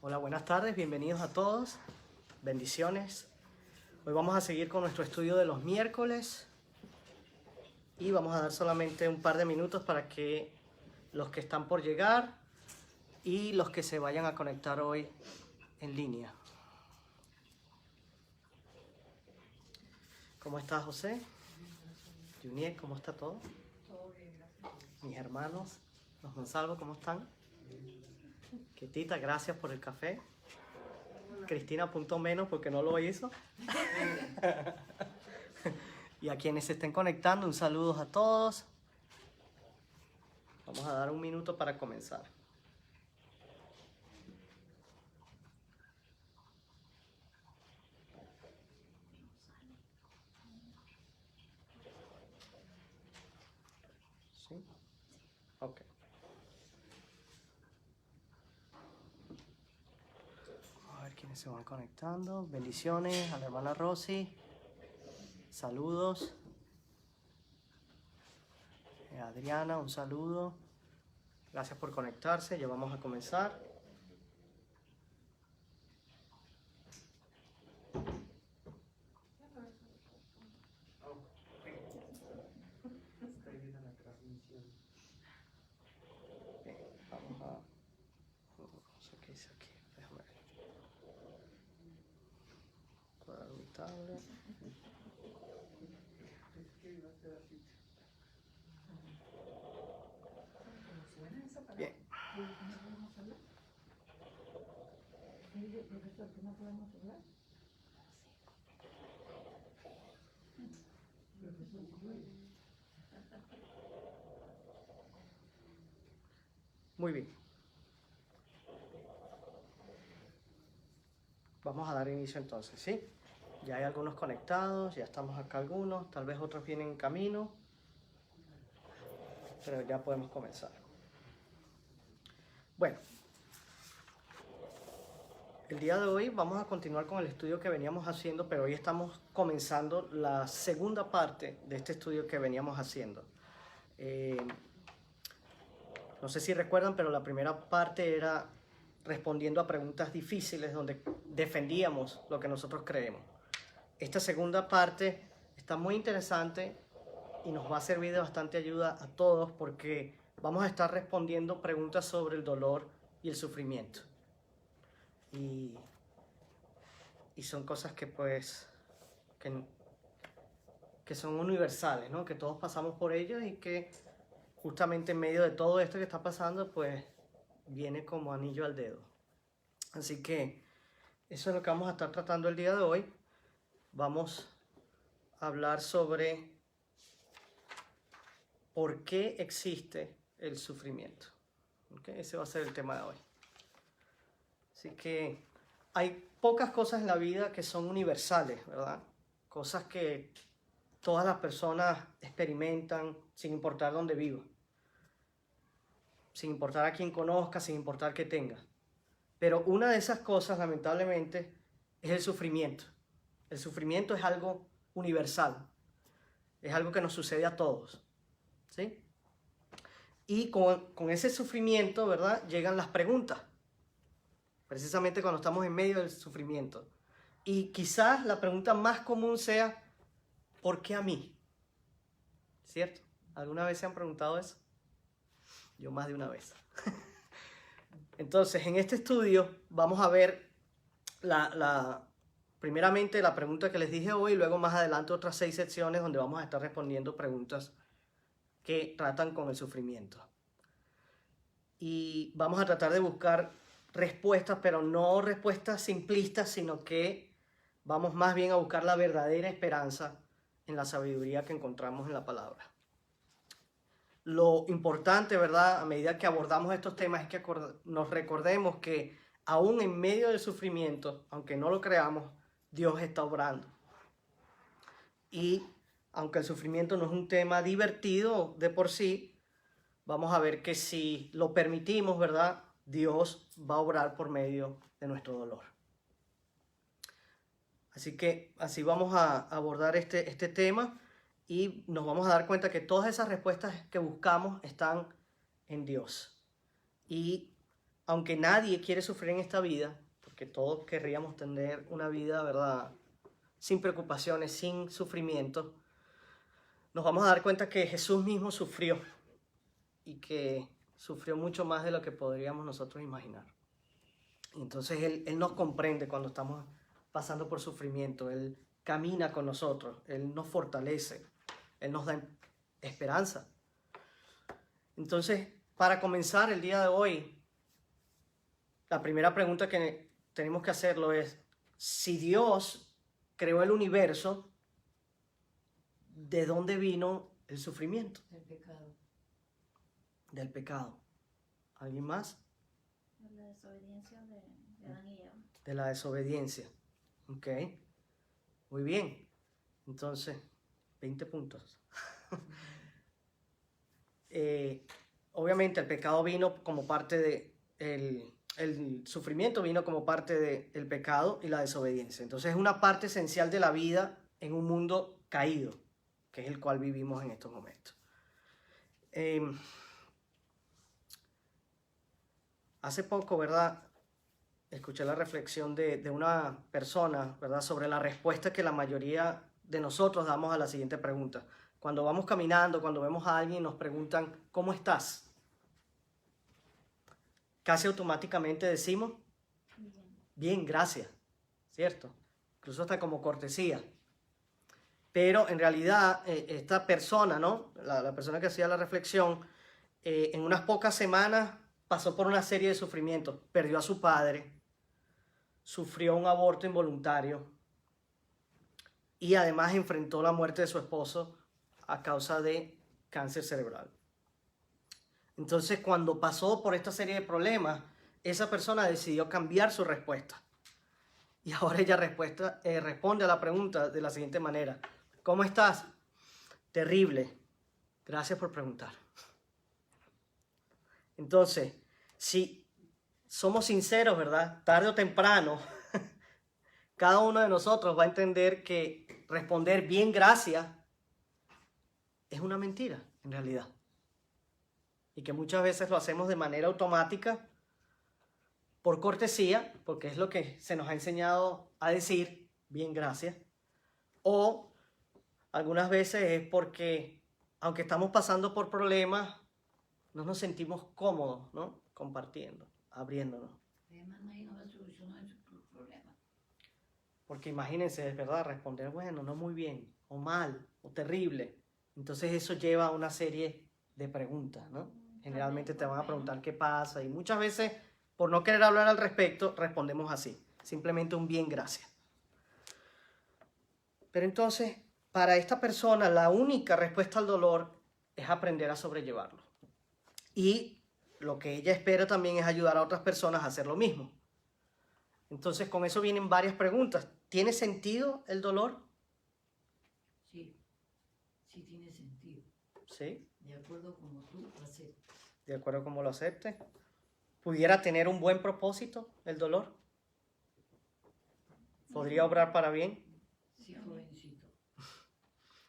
Hola, buenas tardes, bienvenidos a todos, bendiciones. Hoy vamos a seguir con nuestro estudio de los miércoles y vamos a dar solamente un par de minutos para que los que están por llegar y los que se vayan a conectar hoy en línea. ¿Cómo está José? Juniel, ¿cómo está todo? Todo bien, gracias. Mis hermanos, los Gonzalo, ¿cómo están? Quietita, gracias por el café. Cristina, punto menos porque no lo hizo. Y a quienes se estén conectando, un saludo a todos. Vamos a dar un minuto para comenzar. ¿Sí? Ok. A ver quiénes se van conectando. Bendiciones a la hermana Rosy. Saludos. Adriana, un saludo. Gracias por conectarse. Ya vamos a comenzar. Vamos a... No sé qué hice aquí. Déjame ver. Cuadrar mi tablet. Bien. Profesor, ¿qué no podemos hablar? Muy bien. Vamos a dar inicio entonces, ¿sí? Ya hay algunos conectados, ya estamos acá algunos, tal vez otros vienen en camino, pero ya podemos comenzar. Bueno, el día de hoy vamos a continuar con el estudio que veníamos haciendo, pero hoy estamos comenzando la segunda parte de este estudio que veníamos haciendo. No sé si recuerdan, pero la primera parte era respondiendo a preguntas difíciles donde defendíamos lo que nosotros creemos. Esta segunda parte está muy interesante y nos va a servir de bastante ayuda a todos porque vamos a estar respondiendo preguntas sobre el dolor y el sufrimiento. Y son cosas que pues que son universales, ¿no? Que todos pasamos por ellas y que justamente en medio de todo esto que está pasando pues viene como anillo al dedo. Así que eso es lo que vamos a estar tratando el día de hoy. Vamos a hablar sobre por qué existe el sufrimiento. ¿Okay? Ese va a ser el tema de hoy. Así que hay pocas cosas en la vida que son universales, ¿verdad? Cosas que todas las personas experimentan sin importar dónde vivan, sin importar a quién conozca, sin importar qué tenga. Pero una de esas cosas, lamentablemente, es el sufrimiento. El sufrimiento es algo universal, es algo que nos sucede a todos, ¿sí? Y con ese sufrimiento, ¿verdad?, llegan las preguntas, precisamente cuando estamos en medio del sufrimiento. Y quizás la pregunta más común sea, ¿por qué a mí? ¿Cierto? ¿Alguna vez se han preguntado eso? Yo más de una vez. Entonces, en este estudio vamos a ver primeramente la pregunta que les dije hoy, y luego más adelante otras 6 secciones donde vamos a estar respondiendo preguntas que tratan con el sufrimiento. Y vamos a tratar de buscar respuestas, pero no respuestas simplistas, sino que vamos más bien a buscar la verdadera esperanza en la sabiduría que encontramos en la palabra. Lo importante, ¿verdad?, a medida que abordamos estos temas es que nos recordemos que aún en medio del sufrimiento, aunque no lo creamos, Dios está obrando. Y aunque el sufrimiento no es un tema divertido de por sí, vamos a ver que si lo permitimos, ¿verdad?, Dios va a obrar por medio de nuestro dolor. Así que así vamos a abordar este tema y nos vamos a dar cuenta que todas esas respuestas que buscamos están en Dios. Y aunque nadie quiere sufrir en esta vida, porque todos querríamos tener una vida, ¿verdad?, sin preocupaciones, sin sufrimiento, nos vamos a dar cuenta que Jesús mismo sufrió y que sufrió mucho más de lo que podríamos nosotros imaginar. Y entonces Él nos comprende cuando estamos pasando por sufrimiento, Él camina con nosotros, Él nos fortalece, Él nos da esperanza. Entonces, para comenzar el día de hoy, la primera pregunta que tenemos que hacerlo es, si Dios creó el universo, ¿de dónde vino el sufrimiento? El pecado. Del pecado. ¿Alguien más? De la desobediencia de Adán y Eva. De la desobediencia. Ok. Muy bien. Entonces, 20 puntos. Obviamente el pecado vino como parte de el sufrimiento vino como parte del pecado y la desobediencia. Entonces es una parte esencial de la vida en un mundo caído, que es el cual vivimos en estos momentos. Hace poco, ¿verdad?, escuché la reflexión de una persona, ¿verdad?, sobre la respuesta que la mayoría de nosotros damos a la siguiente pregunta. Cuando vamos caminando, cuando vemos a alguien, nos preguntan, ¿cómo estás? Casi automáticamente decimos, bien, gracias, ¿cierto? Incluso hasta como cortesía. Pero en realidad esta persona, ¿no?, la persona que hacía la reflexión, en unas pocas semanas pasó por una serie de sufrimientos. Perdió a su padre, sufrió un aborto involuntario y además enfrentó la muerte de su esposo a causa de cáncer cerebral. Entonces, cuando pasó por esta serie de problemas, esa persona decidió cambiar su respuesta. Y ahora ella responde a la pregunta de la siguiente manera. ¿Cómo estás? Terrible. Gracias por preguntar. Entonces, si somos sinceros, ¿verdad?, tarde o temprano, cada uno de nosotros va a entender que responder bien, gracias, es una mentira, en realidad. Y que muchas veces lo hacemos de manera automática, por cortesía, porque es lo que se nos ha enseñado a decir, bien, gracias. O algunas veces es porque, aunque estamos pasando por problemas, no nos sentimos cómodos, ¿no?, compartiendo, abriéndonos. Además, nadie no va a solucionar ese problema. Porque imagínense, es verdad, responder, bueno, no muy bien, o mal, o terrible. Entonces eso lleva a una serie de preguntas, ¿no? Generalmente te van a preguntar qué pasa y muchas veces, por no querer hablar al respecto, respondemos así, simplemente un bien, gracias. Pero entonces, para esta persona, la única respuesta al dolor es aprender a sobrellevarlo. Y lo que ella espera también es ayudar a otras personas a hacer lo mismo. Entonces, con eso vienen varias preguntas. ¿Tiene sentido el dolor? Sí, sí tiene sentido. Sí. De acuerdo como tú lo aceptas. De acuerdo a cómo lo acepte. ¿Pudiera tener un buen propósito el dolor? ¿Podría obrar para bien? Sí, jovencito.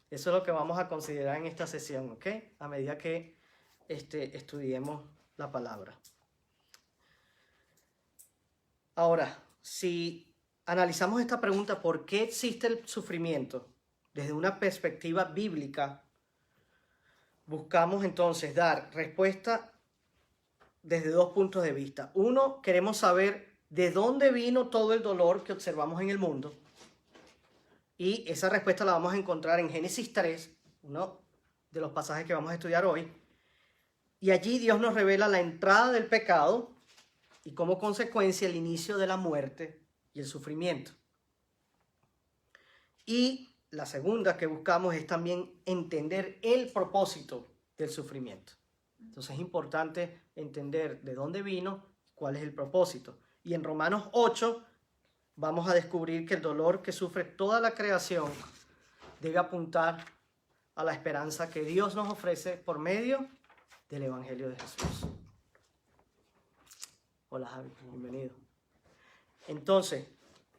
Eso es lo que vamos a considerar en esta sesión, ¿ok? A medida que estudiemos la palabra. Ahora, si analizamos esta pregunta, ¿por qué existe el sufrimiento? Desde una perspectiva bíblica, buscamos entonces dar respuesta desde dos puntos de vista. Uno, queremos saber de dónde vino todo el dolor que observamos en el mundo. Y esa respuesta la vamos a encontrar en Génesis 3, uno de los pasajes que vamos a estudiar hoy. Y allí Dios nos revela la entrada del pecado y como consecuencia el inicio de la muerte y el sufrimiento. Y la segunda que buscamos es también entender el propósito del sufrimiento. Entonces es importante entender de dónde vino, cuál es el propósito. Y en Romanos 8 vamos a descubrir que el dolor que sufre toda la creación debe apuntar a la esperanza que Dios nos ofrece por medio del Evangelio de Jesús. Hola Javi, bienvenido. Entonces,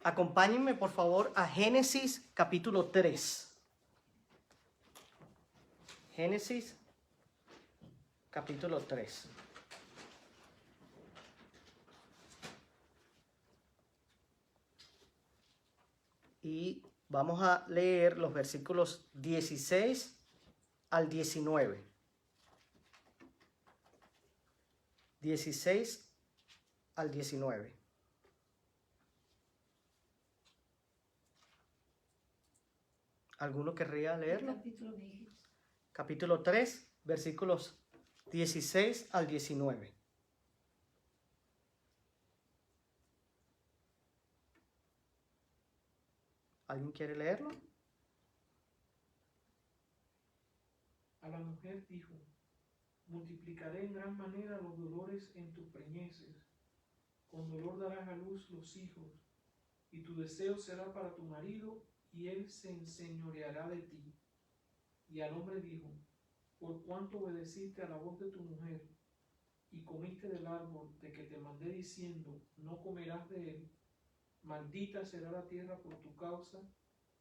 acompáñenme por favor a Génesis capítulo 3. Génesis capítulo 3. y vamos a leer los versículos 16 al 19. 16 al 19. ¿Alguno querría ¿Qué leerlo? capítulo me dijiste? Capítulo 3, versículos 16 al 19. ¿Alguien quiere leerlo? A la mujer dijo: multiplicaré en gran manera los dolores en tus preñeces. Con dolor darás a luz los hijos, y tu deseo será para tu marido, y él se enseñoreará de ti. Y al hombre dijo: por cuanto obedeciste a la voz de tu mujer, y comiste del árbol de que te mandé diciendo, no comerás de él, maldita será la tierra por tu causa,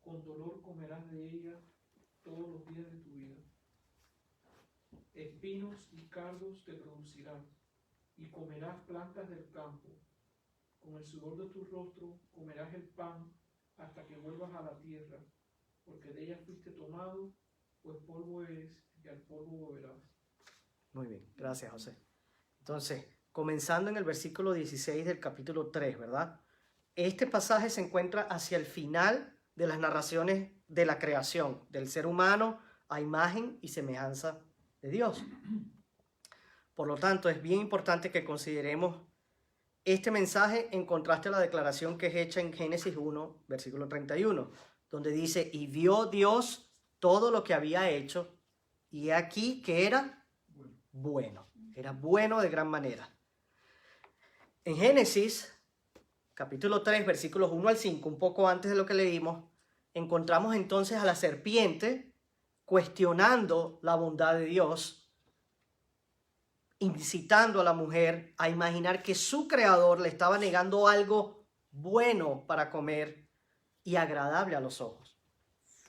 con dolor comerás de ella todos los días de tu vida. Espinos y cardos te producirá, y comerás plantas del campo. Con el sudor de tu rostro comerás el pan hasta que vuelvas a la tierra, porque de ella fuiste tomado, pues polvo eres y al polvo volverás. Muy bien, gracias, José. Entonces, comenzando en el versículo 16 del capítulo 3, ¿verdad? Este pasaje se encuentra hacia el final de las narraciones de la creación, del ser humano a imagen y semejanza de Dios. Por lo tanto, es bien importante que consideremos este mensaje en contraste a la declaración que es hecha en Génesis 1, versículo 31, donde dice, y vio Dios todo lo que había hecho, y aquí que era bueno, era bueno de gran manera. En Génesis, capítulo 3, versículos 1 al 5, un poco antes de lo que leímos, encontramos entonces a la serpiente cuestionando la bondad de Dios, incitando a la mujer a imaginar que su creador le estaba negando algo bueno para comer y agradable a los ojos.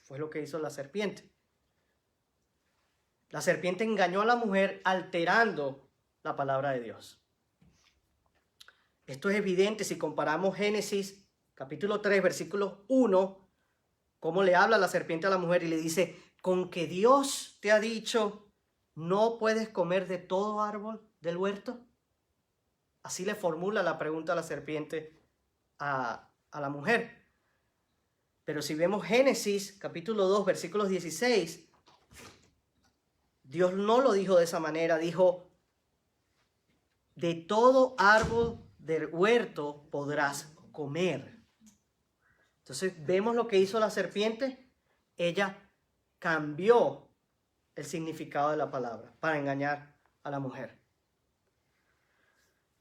Fue lo que hizo la serpiente. La serpiente engañó a la mujer alterando la palabra de Dios. Esto es evidente si comparamos Génesis capítulo 3, versículo 1, cómo le habla la serpiente a la mujer y le dice, con que Dios te ha dicho, no puedes comer de todo árbol del huerto. Así le formula la pregunta a la serpiente a la mujer. Pero si vemos Génesis capítulo 2, versículos 16, Dios no lo dijo de esa manera, dijo, de todo árbol del huerto podrás comer. Entonces vemos lo que hizo la serpiente. Ella cambió el significado de la palabra para engañar a la mujer.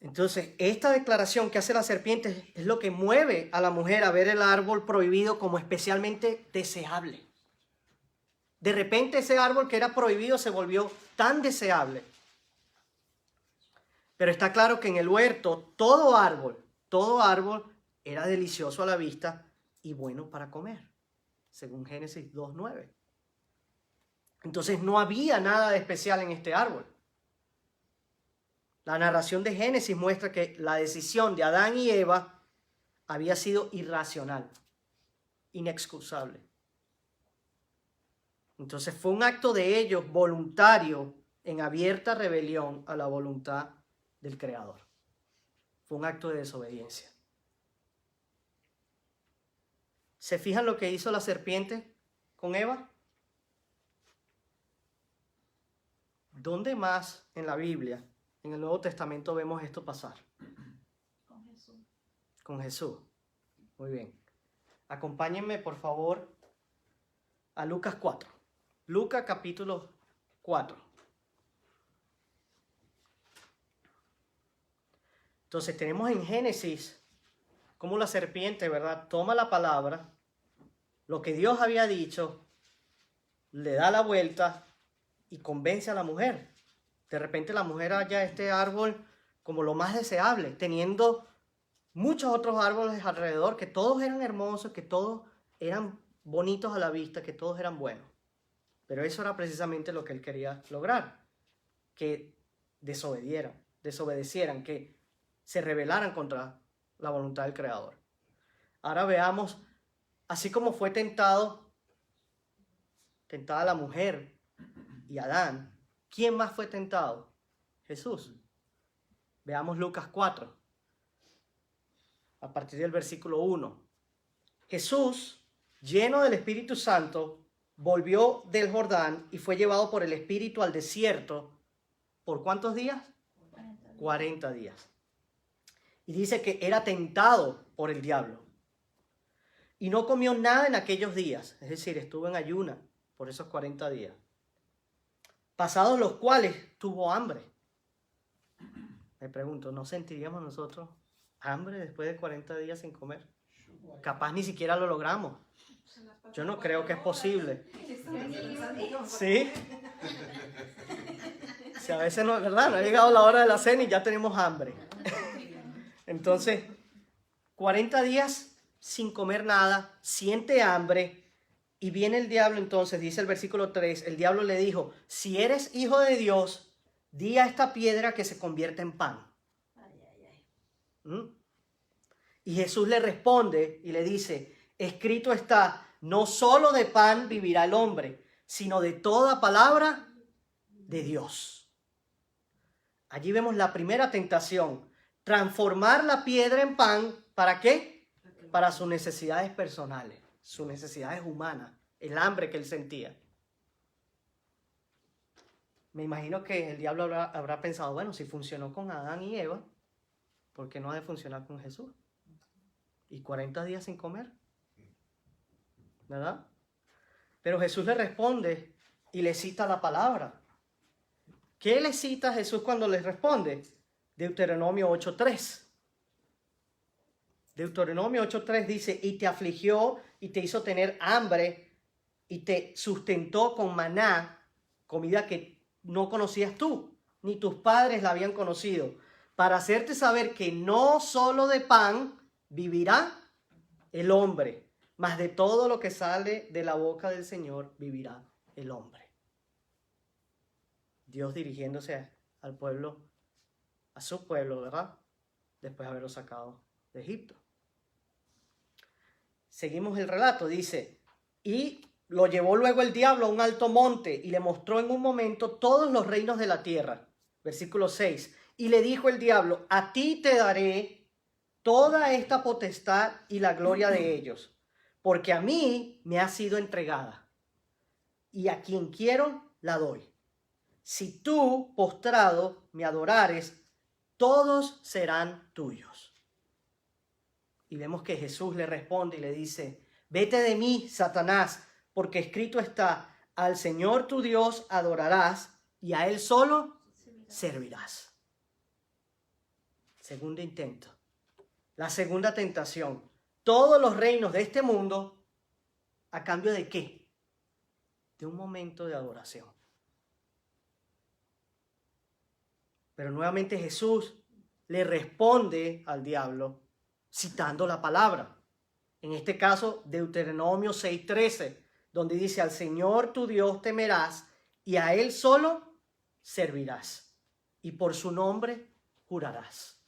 Entonces, esta declaración que hace la serpiente es lo que mueve a la mujer a ver el árbol prohibido como especialmente deseable. De repente ese árbol que era prohibido se volvió tan deseable. Pero está claro que en el huerto todo árbol era delicioso a la vista y bueno para comer, según Génesis 2:9. Entonces no había nada de especial en este árbol. La narración de Génesis muestra que la decisión de Adán y Eva había sido irracional, inexcusable. Entonces fue un acto de ellos voluntario en abierta rebelión a la voluntad del Creador. Fue un acto de desobediencia. ¿Se fijan lo que hizo la serpiente con Eva? ¿Dónde más en la Biblia, en el Nuevo Testamento, vemos esto pasar? Con Jesús. Con Jesús. Muy bien. Acompáñenme, por favor, a Lucas 4. Lucas capítulo 4. Entonces tenemos en Génesis cómo la serpiente, ¿verdad?, toma la palabra, lo que Dios había dicho, le da la vuelta y convence a la mujer. De repente la mujer halla este árbol como lo más deseable, teniendo muchos otros árboles alrededor, que todos eran hermosos, que todos eran bonitos a la vista, que todos eran buenos. Pero eso era precisamente lo que él quería lograr, que desobedecieran, que se rebelaran contra la voluntad del Creador. Ahora veamos así como fue tentada la mujer y Adán, ¿quién más fue tentado? Jesús. Veamos Lucas 4, a partir del versículo 1. Jesús, lleno del Espíritu Santo, volvió del Jordán y fue llevado por el Espíritu al desierto. ¿Por cuántos días? 40 días. Y dice que era tentado por el diablo. Y no comió nada en aquellos días. Es decir, estuvo en ayuna por esos 40 días. Pasados los cuales tuvo hambre. Me pregunto, ¿no sentiríamos nosotros hambre después de 40 días sin comer? Capaz ni siquiera lo logramos. Yo no creo que es posible. ¿Sí? Si a veces no, ¿verdad? No ha llegado la hora de la cena y ya tenemos hambre. Entonces, 40 días sin comer nada, siente hambre, y viene el diablo. Entonces, dice el versículo 3, el diablo le dijo, si eres hijo de Dios, di a esta piedra que se convierta en pan. ¿Mm? Y Jesús le responde y le dice, escrito está, no solo de pan vivirá el hombre, sino de toda palabra de Dios. Allí vemos la primera tentación, transformar la piedra en pan, ¿para qué? Para sus necesidades personales, sus necesidades humanas, el hambre que él sentía. Me imagino que el diablo habrá pensado, bueno, si funcionó con Adán y Eva, ¿por qué no ha de funcionar con Jesús? Y 40 días sin comer, ¿verdad? Pero Jesús le responde y le cita la palabra. ¿Qué le cita Jesús cuando le responde? Deuteronomio 8:3. Deuteronomio 8:3 dice, y te afligió y te hizo tener hambre y te sustentó con maná, comida que no conocías tú, ni tus padres la habían conocido, para hacerte saber que no solo de pan vivirá el hombre, mas de todo lo que sale de la boca del Señor vivirá el hombre. Dios dirigiéndose al pueblo, a su pueblo, ¿verdad? Después de haberlo sacado de Egipto. Seguimos el relato, dice, y lo llevó luego el diablo a un alto monte y le mostró en un momento todos los reinos de la tierra. Versículo 6. Y le dijo el diablo, a ti te daré toda esta potestad y la gloria de ellos, porque a mí me ha sido entregada, y a quien quiero la doy. Si tú, postrado, me adorares, todos serán tuyos. Y vemos que Jesús le responde y le dice, vete de mí, Satanás, porque escrito está, al Señor tu Dios adorarás y a Él solo servirás. Segundo intento. La segunda tentación. Todos los reinos de este mundo, ¿a cambio de qué? De un momento de adoración. Pero nuevamente Jesús le responde al diablo citando la palabra. En este caso, Deuteronomio 6:13, donde dice, al Señor tu Dios temerás y a Él solo servirás, y por su nombre jurarás.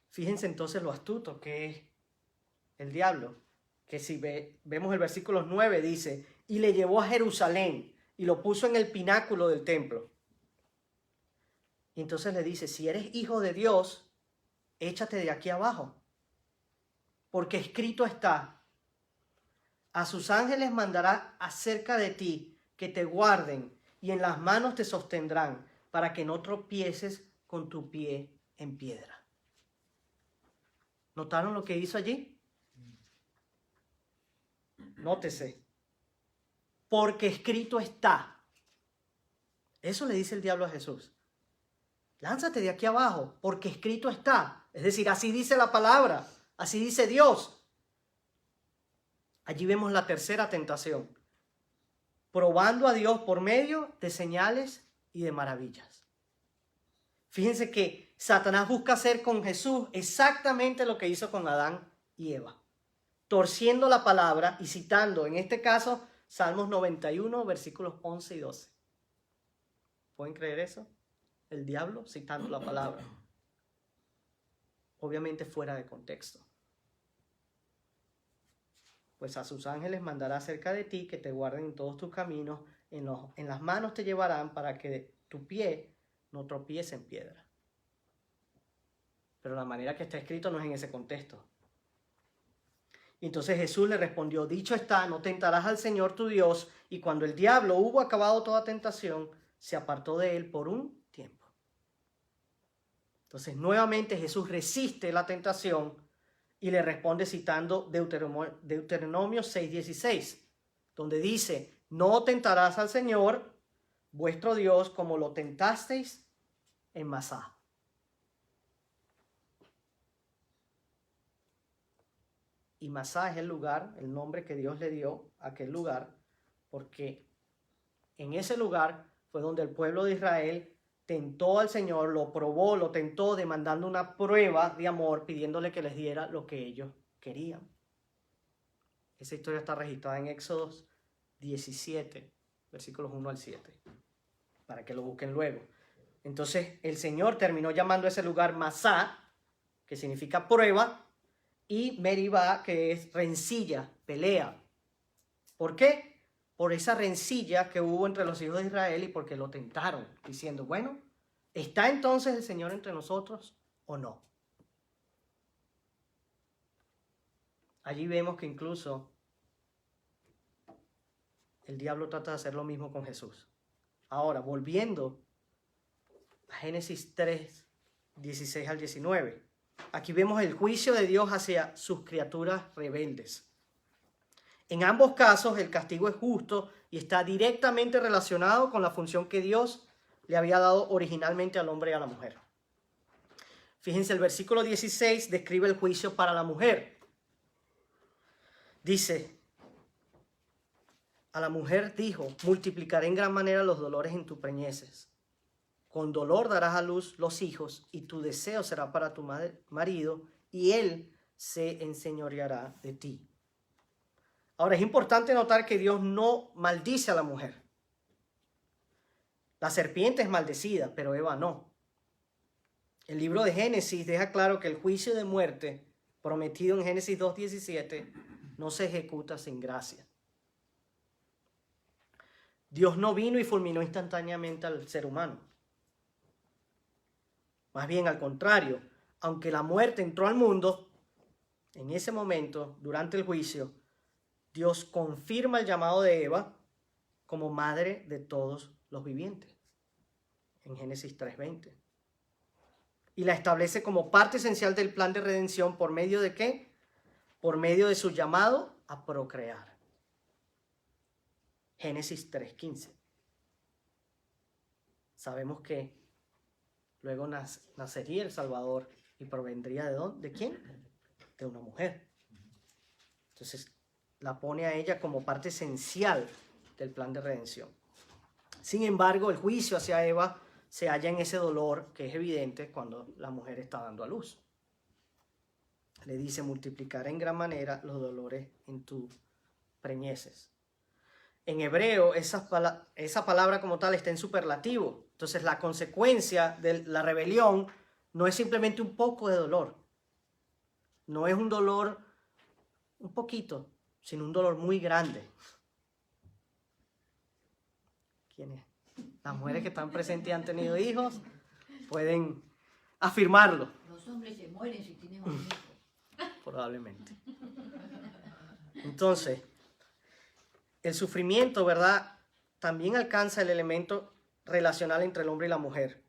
Fíjense entonces lo astuto que es el diablo, que si vemos el versículo 9 dice, y le llevó a Jerusalén y lo puso en el pináculo del templo. Y entonces le dice, si eres hijo de Dios, échate de aquí abajo, porque escrito está, a sus ángeles mandará acerca de ti que te guarden y en las manos te sostendrán para que no tropieces con tu pie en piedra. ¿Notaron lo que hizo allí? Nótese. Porque escrito está. Eso le dice el diablo a Jesús. Lánzate de aquí abajo, porque escrito está. Es decir, así dice la palabra, así dice Dios. Allí vemos la tercera tentación. Probando a Dios por medio de señales y de maravillas. Fíjense que Satanás busca hacer con Jesús exactamente lo que hizo con Adán y Eva. Torciendo la palabra y citando, en este caso, Salmos 91, versículos 11 y 12. ¿Pueden creer eso? El diablo citando la palabra. Obviamente fuera de contexto. pues a sus ángeles mandará cerca de ti que te guarden en todos tus caminos, en las manos te llevarán para que tu pie no tropiece en piedra. Pero la manera que está escrito no es en ese contexto. Y entonces Jesús le respondió, dicho está, no tentarás al Señor tu Dios. Y cuando el diablo hubo acabado toda tentación, se apartó de él por un tiempo. Entonces nuevamente Jesús resiste la tentación y le responde citando Deuteronomio 6:16, donde dice, no tentarás al Señor vuestro Dios como lo tentasteis en Masá. Y Masá es el lugar, el nombre que Dios le dio a aquel lugar, porque en ese lugar fue donde el pueblo de Israel tentó al Señor, lo probó, lo tentó, demandando una prueba de amor, pidiéndole que les diera lo que ellos querían. Esa historia está registrada en Éxodo 17, versículos 1 al 7, para que lo busquen luego. Entonces el Señor terminó llamando a ese lugar Masá, que significa prueba, y Meribá, que es rencilla, pelea. ¿Por qué? Por esa rencilla que hubo entre los hijos de Israel y porque lo tentaron, diciendo, bueno, ¿está entonces el Señor entre nosotros o no? Allí vemos que incluso el diablo trata de hacer lo mismo con Jesús. Ahora, volviendo a Génesis 3, 16 al 19. Aquí vemos el juicio de Dios hacia sus criaturas rebeldes. En ambos casos el castigo es justo y está directamente relacionado con la función que Dios le había dado originalmente al hombre y a la mujer. Fíjense, el versículo 16 describe el juicio para la mujer. Dice, a la mujer dijo, multiplicaré en gran manera los dolores en tus preñeces. Con dolor darás a luz los hijos, y tu deseo será para tu marido, y él se enseñoreará de ti. Ahora, es importante notar que Dios no maldice a la mujer. La serpiente es maldecida, pero Eva no. El libro de Génesis deja claro que el juicio de muerte, prometido en Génesis 2:17, no se ejecuta sin gracia. Dios no vino y fulminó instantáneamente al ser humano. Más bien al contrario, aunque la muerte entró al mundo, en ese momento, durante el juicio, Dios confirma el llamado de Eva como madre de todos los vivientes, en Génesis 3:20. Y la establece como parte esencial del plan de redención, ¿por medio de qué? Por medio de su llamado a procrear. Génesis 3:15. Sabemos que luego nacería el Salvador y provendría ¿de dónde? ¿De quién? De una mujer. Entonces la pone a ella como parte esencial del plan de redención. Sin embargo, el juicio hacia Eva se halla en ese dolor que es evidente cuando la mujer está dando a luz. Le dice, multiplicaré en gran manera los dolores en tus preñeces. En hebreo, esa palabra como tal está en superlativo. Entonces, la consecuencia de la rebelión no es simplemente un poco de dolor. No es un dolor un poquito, sino un dolor muy grande. ¿Quiénes? Las mujeres que están presentes y han tenido hijos pueden afirmarlo. Los hombres se mueren si tienen un hijo. Probablemente. Entonces, el sufrimiento, ¿verdad?, también alcanza el elemento relacional entre el hombre y la mujer.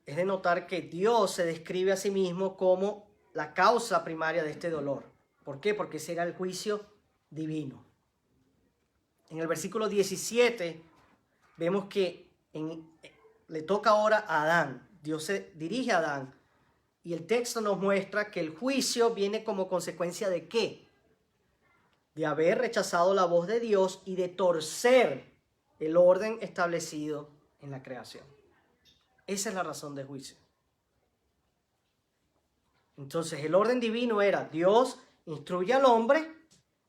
Es de notar que Dios se describe a sí mismo como la causa primaria de este dolor. ¿Por qué? Porque ese era el juicio divino. En el versículo 17 vemos que le toca ahora a Adán. Dios se dirige a Adán y el texto nos muestra que el juicio viene como consecuencia ¿de qué? De haber rechazado la voz de Dios y de torcer el orden establecido en la creación. Esa es la razón del juicio. Entonces el orden divino era Dios instruye al hombre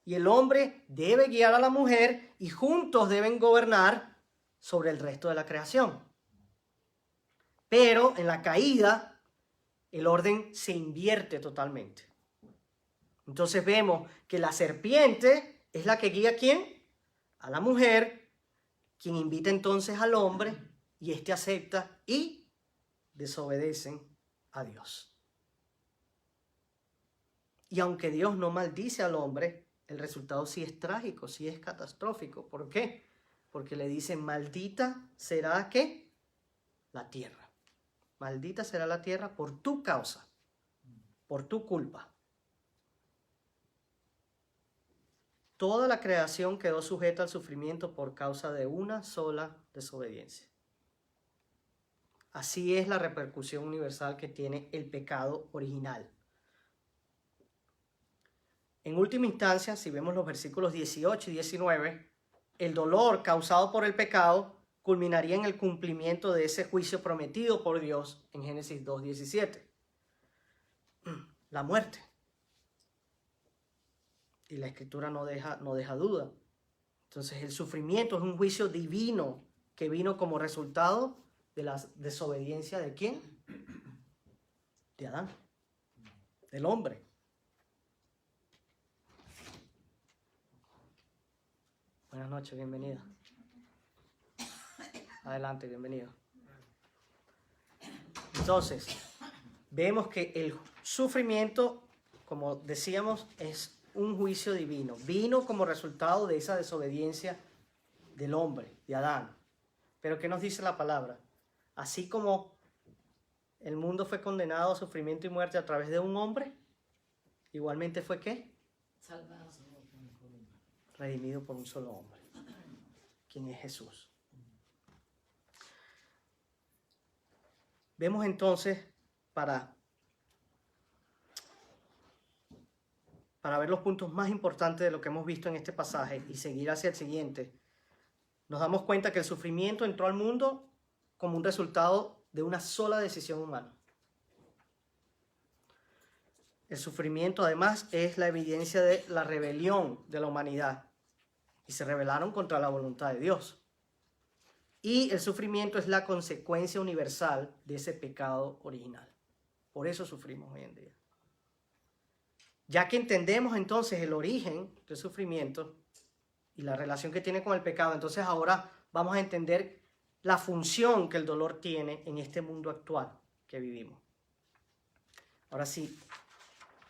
y el hombre debe guiar a la mujer y juntos deben gobernar sobre el resto de la creación. Pero en la caída el orden se invierte totalmente. Entonces vemos que la serpiente es la que guía ¿a quién? A la mujer, quien invita entonces al hombre y éste acepta y desobedecen a Dios. Y aunque Dios no maldice al hombre, el resultado sí es trágico, sí es catastrófico. ¿Por qué? Porque le dicen, maldita será ¿qué? La tierra. Maldita será la tierra por tu causa, por tu culpa. Toda la creación quedó sujeta al sufrimiento por causa de una sola desobediencia. Así es la repercusión universal que tiene el pecado original. En última instancia, si vemos los versículos 18 y 19, el dolor causado por el pecado culminaría en el cumplimiento de ese juicio prometido por Dios en Génesis 2:17. La muerte. Y la Escritura no deja duda. Entonces el sufrimiento es un juicio divino que vino como resultado de la desobediencia ¿de quién? De Adán, del hombre. Buenas noches, bienvenida. Adelante, bienvenido. Entonces, vemos que el sufrimiento, como decíamos, es un juicio divino. Vino como resultado de esa desobediencia del hombre, de Adán. Pero ¿qué nos dice la palabra? Así como el mundo fue condenado a sufrimiento y muerte a través de un hombre, igualmente fue ¿qué? Salvado. Redimido por un solo hombre, quien es Jesús. Vemos entonces, para ver los puntos más importantes de lo que hemos visto en este pasaje y seguir hacia el siguiente, nos damos cuenta que el sufrimiento entró al mundo como un resultado de una sola decisión humana. El sufrimiento, además, es la evidencia de la rebelión de la humanidad. Y se rebelaron contra la voluntad de Dios. Y el sufrimiento es la consecuencia universal de ese pecado original. Por eso sufrimos hoy en día. Ya que entendemos entonces el origen del sufrimiento y la relación que tiene con el pecado, entonces ahora vamos a entender la función que el dolor tiene en este mundo actual que vivimos. Ahora sí,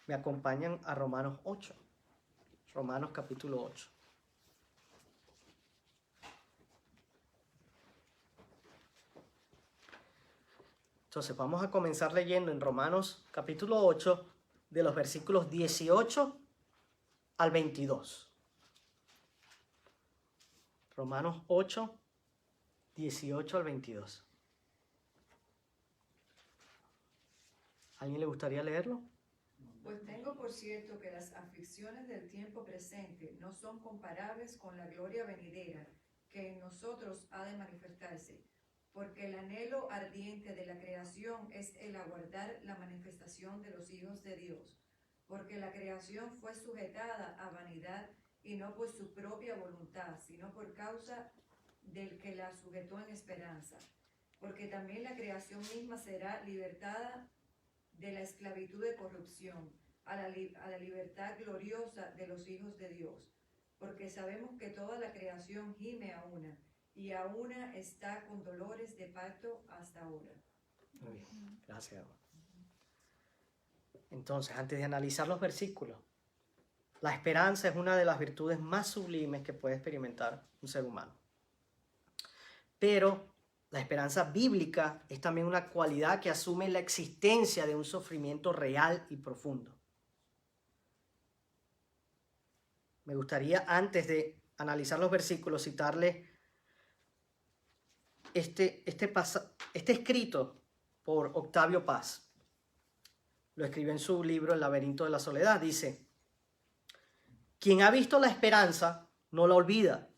me acompañan a Romanos 8. Romanos capítulo 8. Entonces vamos a comenzar leyendo en Romanos capítulo 8 de los versículos 18 al 22. Romanos 8, 18 al 22. ¿Alguien le gustaría leerlo? Pues tengo por cierto que las aflicciones del tiempo presente no son comparables con la gloria venidera que en nosotros ha de manifestarse, porque el anhelo ardiente de la creación es el aguardar la manifestación de los hijos de Dios, porque la creación fue sujetada a vanidad y no por su propia voluntad, sino por causa del que la sujetó en esperanza, porque también la creación misma será libertada de la esclavitud de corrupción a la libertad gloriosa de los hijos de Dios, porque sabemos que toda la creación gime a una, y a una está con dolores de parto hasta ahora. Muy bien, gracias. Entonces, antes de analizar los versículos, la esperanza es una de las virtudes más sublimes que puede experimentar un ser humano. Pero la esperanza bíblica es también una cualidad que asume la existencia de un sufrimiento real y profundo. Me gustaría, antes de analizar los versículos, citarle este escrito por Octavio Paz. Lo escribe en su libro El laberinto de la soledad. Dice: quien ha visto la esperanza no la olvida,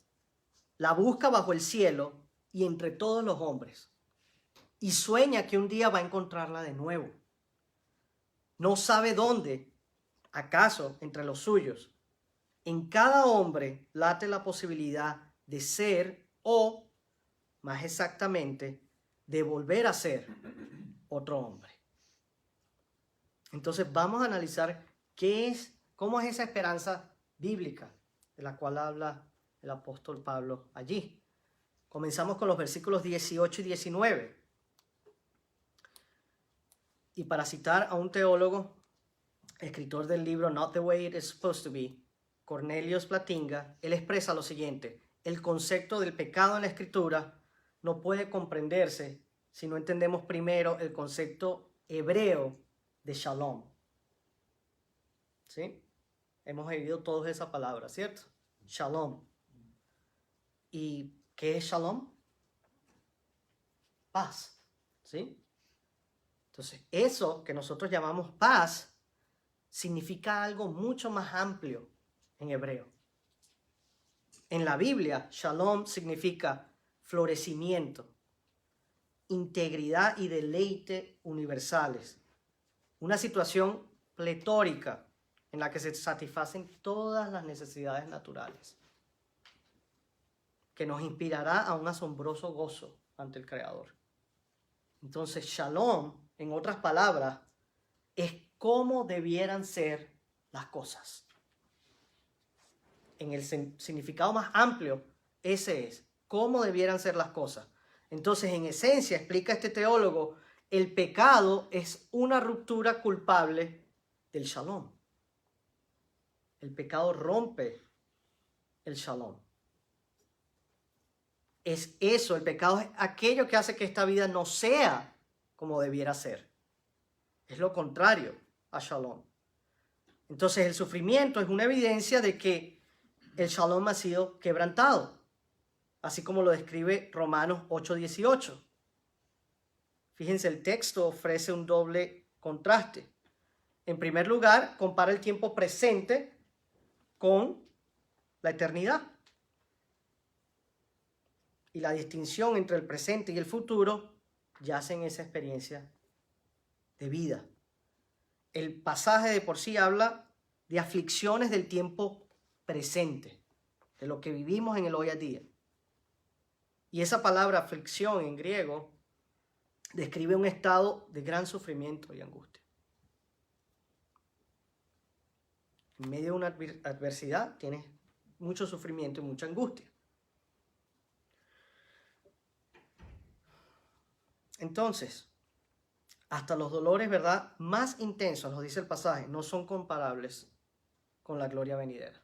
la busca bajo el cielo y entre todos los hombres, y sueña que un día va a encontrarla de nuevo. No sabe dónde, acaso entre los suyos. En cada hombre late la posibilidad de ser o, más exactamente, de volver a ser otro hombre. Entonces vamos a analizar cómo es esa esperanza bíblica. de la cual habla el apóstol Pablo allí. Comenzamos con los versículos 18 y 19. Y para citar a un teólogo, escritor del libro Not the Way It Is Supposed to Be, Cornelius Plantinga, él expresa lo siguiente: el concepto del pecado en la Escritura no puede comprenderse si no entendemos primero el concepto hebreo de shalom. ¿Sí? Hemos oído todos esa palabra, ¿cierto? Shalom. ¿Y qué es shalom? Paz. ¿Sí? Entonces, eso que nosotros llamamos paz significa algo mucho más amplio en hebreo. En la Biblia, shalom significa florecimiento, integridad y deleite universales. Una situación pletórica en la que se satisfacen todas las necesidades naturales, que nos inspirará a un asombroso gozo ante el Creador. Entonces, shalom, en otras palabras, es cómo debieran ser las cosas. En el significado más amplio, ese es, cómo debieran ser las cosas. Entonces, en esencia, explica este teólogo, el pecado es una ruptura culpable del shalom. El pecado rompe el shalom. Es eso, el pecado es aquello que hace que esta vida no sea como debiera ser. Es lo contrario a shalom. Entonces el sufrimiento es una evidencia de que el shalom ha sido quebrantado, así como lo describe Romanos 8:18. Fíjense, el texto ofrece un doble contraste. En primer lugar, compara el tiempo presente con la eternidad. Y la distinción entre el presente y el futuro yace en esa experiencia de vida. El pasaje de por sí habla de aflicciones del tiempo presente, de lo que vivimos en el hoy a día. Y esa palabra aflicción en griego describe un estado de gran sufrimiento y angustia. En medio de una adversidad tienes mucho sufrimiento y mucha angustia. Entonces, hasta los dolores, ¿verdad?, más intensos, nos dice el pasaje, no son comparables con la gloria venidera.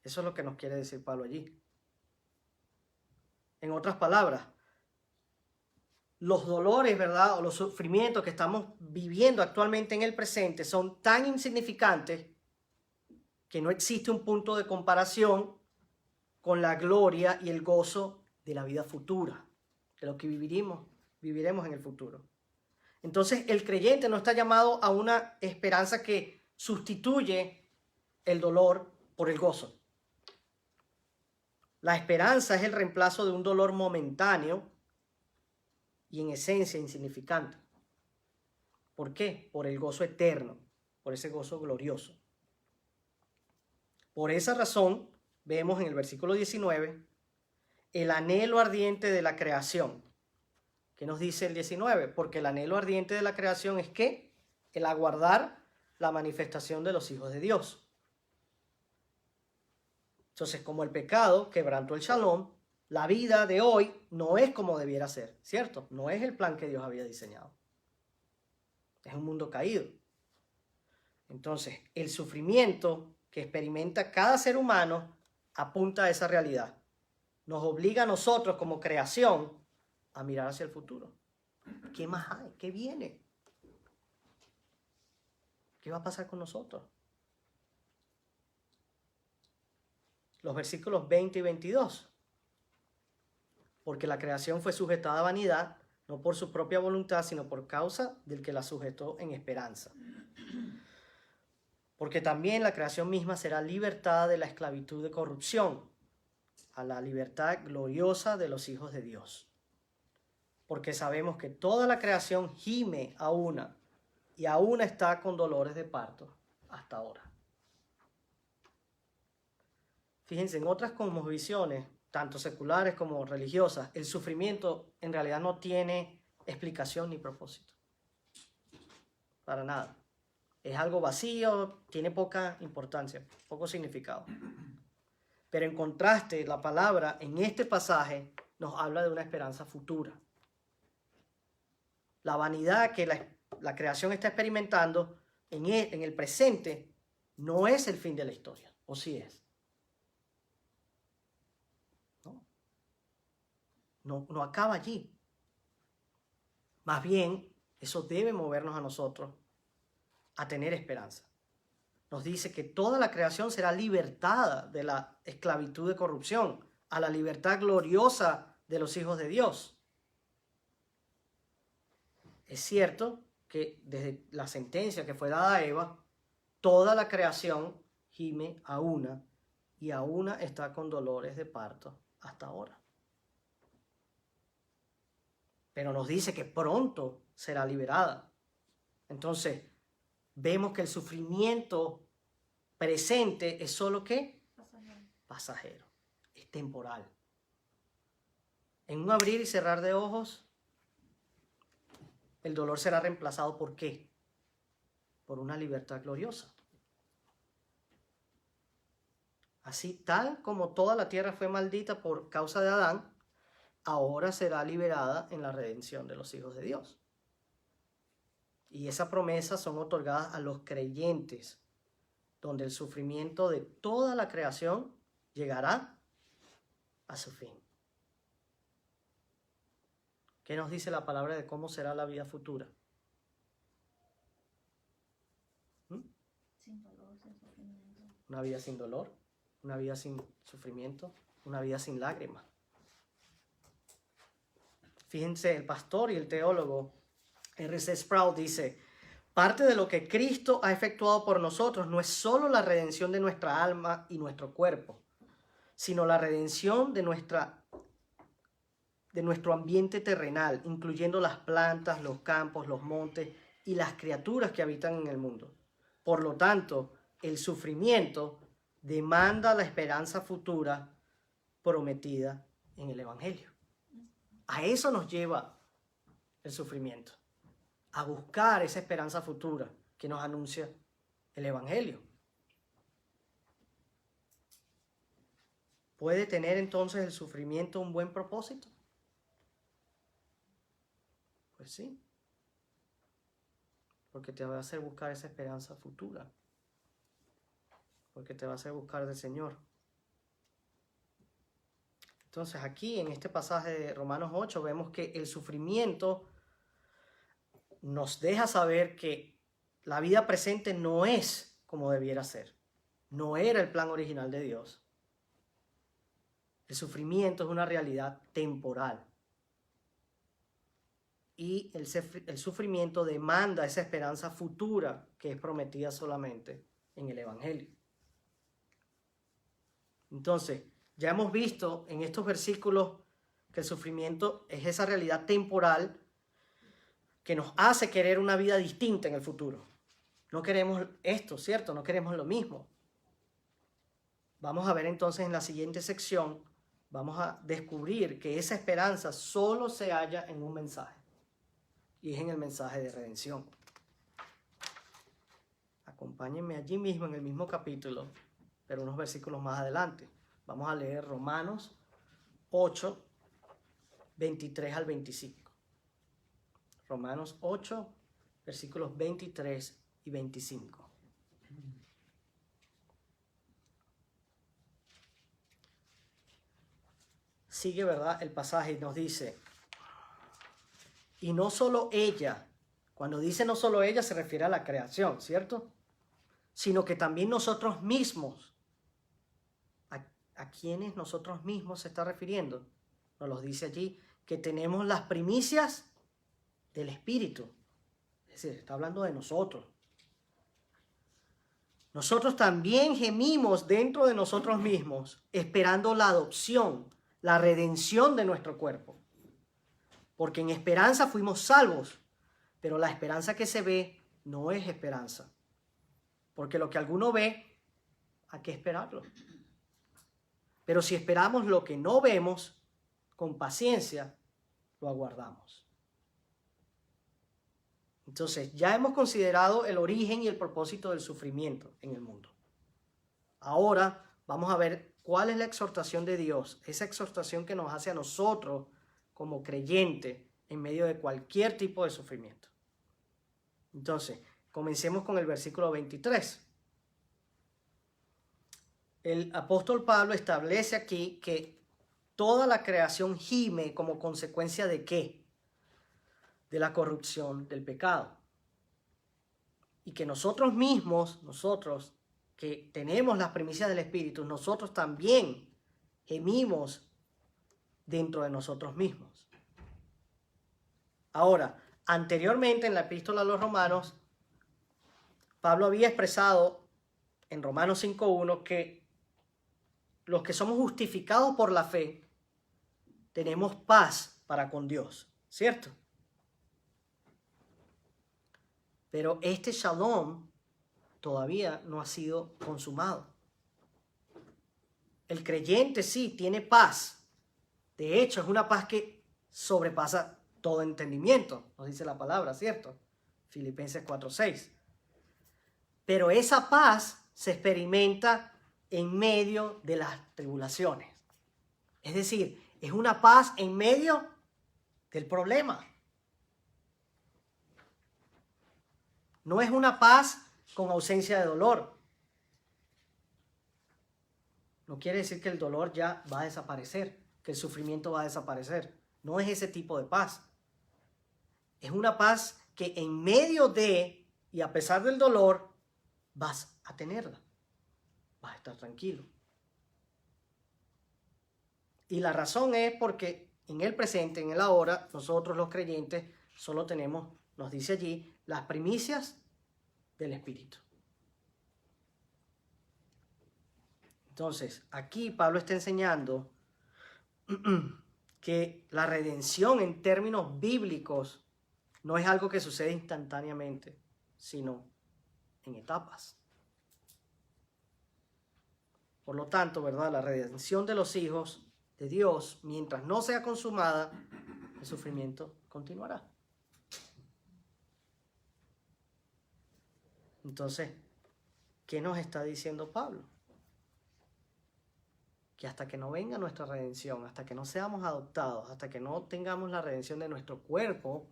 Eso es lo que nos quiere decir Pablo allí. En otras palabras, los dolores, ¿verdad?, o los sufrimientos que estamos viviendo actualmente en el presente son tan insignificantes que no existe un punto de comparación con la gloria y el gozo de la vida futura, de lo que viviremos en el futuro. Entonces, el creyente no está llamado a una esperanza que sustituye el dolor por el gozo. La esperanza es el reemplazo de un dolor momentáneo y en esencia insignificante. ¿Por qué? Por el gozo eterno, por ese gozo glorioso. Por esa razón, vemos en el versículo 19 el anhelo ardiente de la creación. ¿Qué nos dice el 19? Porque el anhelo ardiente de la creación es ¿qué? El aguardar la manifestación de los hijos de Dios. Entonces, como el pecado quebrantó el shalom, la vida de hoy no es como debiera ser, ¿cierto? No es el plan que Dios había diseñado. Es un mundo caído. Entonces, el sufrimiento que experimenta cada ser humano apunta a esa realidad. Nos obliga a nosotros como creación a mirar hacia el futuro. ¿Qué más hay? ¿Qué viene? ¿Qué va a pasar con nosotros? Los versículos 20 y 22. Porque la creación fue sujetada a vanidad, no por su propia voluntad, sino por causa del que la sujetó en esperanza. Porque también la creación misma será libertada de la esclavitud de corrupción a la libertad gloriosa de los hijos de Dios. Porque sabemos que toda la creación gime a una y aún está con dolores de parto hasta ahora. Fíjense, en otras cosmovisiones, tanto seculares como religiosas, el sufrimiento en realidad no tiene explicación ni propósito. Para nada. Es algo vacío, tiene poca importancia, poco significado. Pero en contraste, la palabra en este pasaje nos habla de una esperanza futura. La vanidad que la creación está experimentando en el presente no es el fin de la historia, ¿o sí es? No acaba allí. Más bien, eso debe movernos a nosotros a tener esperanza. Nos dice que toda la creación será libertada de la esclavitud de corrupción a la libertad gloriosa de los hijos de Dios. Es cierto que desde la sentencia que fue dada a Eva, toda la creación gime a una y a una está con dolores de parto hasta ahora. Pero nos dice que pronto será liberada. Entonces, vemos que el sufrimiento presente es solo ¿qué? Pasajero. Es temporal. En un abrir y cerrar de ojos, el dolor será reemplazado ¿por qué? Por una libertad gloriosa. Así, tal como toda la tierra fue maldita por causa de Adán, ahora será liberada en la redención de los hijos de Dios. Y esas promesas son otorgadas a los creyentes, donde el sufrimiento de toda la creación llegará a su fin. ¿Qué nos dice la palabra de cómo será la vida futura? Sin dolor, sin sufrimiento. Una vida sin dolor, una vida sin sufrimiento, una vida sin lágrimas. Fíjense, el pastor y el teólogo R.C. Sproul dice: parte de lo que Cristo ha efectuado por nosotros no es solo la redención de nuestra alma y nuestro cuerpo, sino la redención de nuestro ambiente terrenal, incluyendo las plantas, los campos, los montes y las criaturas que habitan en el mundo. Por lo tanto, el sufrimiento demanda la esperanza futura prometida en el Evangelio. A eso nos lleva el sufrimiento, a buscar esa esperanza futura que nos anuncia el Evangelio. ¿Puede tener entonces el sufrimiento un buen propósito? Pues sí, porque te va a hacer buscar esa esperanza futura, porque te va a hacer buscar del Señor. Entonces aquí en este pasaje de Romanos 8 vemos que el sufrimiento nos deja saber que la vida presente no es como debiera ser. No era el plan original de Dios. El sufrimiento es una realidad temporal. Y el sufrimiento demanda esa esperanza futura que es prometida solamente en el Evangelio. Entonces, ya hemos visto en estos versículos que el sufrimiento es esa realidad temporal que nos hace querer una vida distinta en el futuro. No queremos esto, ¿cierto? No queremos lo mismo. Vamos a ver entonces en la siguiente sección, vamos a descubrir que esa esperanza solo se halla en un mensaje. Y es en el mensaje de redención. Acompáñenme allí mismo en el mismo capítulo, pero unos versículos más adelante. Vamos a leer Romanos 8, 23 al 25. Romanos 8, versículos 23 y 25. Sigue, ¿verdad? El pasaje nos dice: y no solo ella, cuando dice no solo ella se refiere a la creación, ¿cierto? Sino que también nosotros mismos. ¿A quiénes nosotros mismos se está refiriendo? Nos lo dice allí, que tenemos las primicias del Espíritu. Es decir, está hablando de nosotros. Nosotros también gemimos dentro de nosotros mismos, esperando la adopción, la redención de nuestro cuerpo. Porque en esperanza fuimos salvos, pero la esperanza que se ve no es esperanza. Porque lo que alguno ve, hay que esperarlo. Pero si esperamos lo que no vemos, con paciencia, lo aguardamos. Entonces, ya hemos considerado el origen y el propósito del sufrimiento en el mundo. Ahora vamos a ver ¿cuál es la exhortación de Dios? Esa exhortación que nos hace a nosotros como creyentes en medio de cualquier tipo de sufrimiento. Entonces, comencemos con el versículo 23. El apóstol Pablo establece aquí que toda la creación gime como consecuencia ¿de qué? De la corrupción del pecado. Y que nosotros mismos, nosotros que tenemos las primicias del Espíritu, nosotros también gemimos dentro de nosotros mismos. Ahora, anteriormente en la epístola a los Romanos, Pablo había expresado en Romanos 5:1 que los que somos justificados por la fe tenemos paz para con Dios, ¿cierto? Pero este shalom todavía no ha sido consumado. El creyente sí tiene paz. De hecho, es una paz que sobrepasa todo entendimiento, nos dice la palabra, ¿cierto? Filipenses 4:6. Pero esa paz se experimenta en medio de las tribulaciones. Es decir, es una paz en medio del problema. No es una paz con ausencia de dolor. No quiere decir que el dolor ya va a desaparecer, que el sufrimiento va a desaparecer. No es ese tipo de paz. Es una paz que en medio de y a pesar del dolor vas a tenerla. Vas a estar tranquilo. Y la razón es porque en el presente, en el ahora, nosotros los creyentes solo tenemos, nos dice allí, las primicias del Espíritu. Entonces, aquí Pablo está enseñando que la redención en términos bíblicos no es algo que sucede instantáneamente, sino en etapas. Por lo tanto, ¿verdad? La redención de los hijos de Dios, mientras no sea consumada, el sufrimiento continuará. Entonces, ¿qué nos está diciendo Pablo? Que hasta que no venga nuestra redención, hasta que no seamos adoptados, hasta que no tengamos la redención de nuestro cuerpo,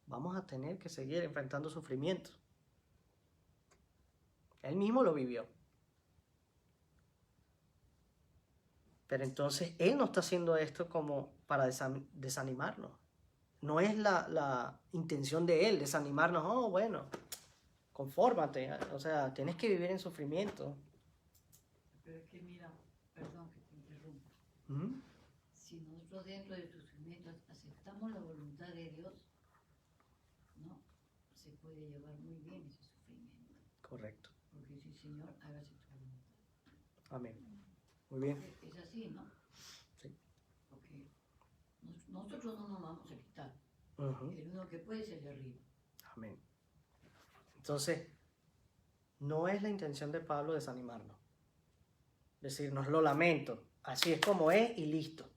vamos a tener que seguir enfrentando sufrimiento. Él mismo lo vivió. Pero entonces Él no está haciendo esto como para desanimarnos. No es la intención de Él desanimarnos. Oh, bueno, confórmate. O sea, tienes que vivir en sufrimiento. Pero es que mira, perdón que te interrumpa. ¿Mm? Si nosotros dentro del sufrimiento aceptamos la voluntad de Dios, no se puede llevar muy bien ese sufrimiento. Correcto. Porque dice, Señor, hágase tu voluntad. Amén. Muy bien. Es así, ¿no? Sí. Porque nosotros no nos vamos a quitar. Uh-huh. El único que puede es el de arriba. Amén. Entonces, no es la intención de Pablo desanimarnos. Decirnos, lo lamento, así es como es y listo.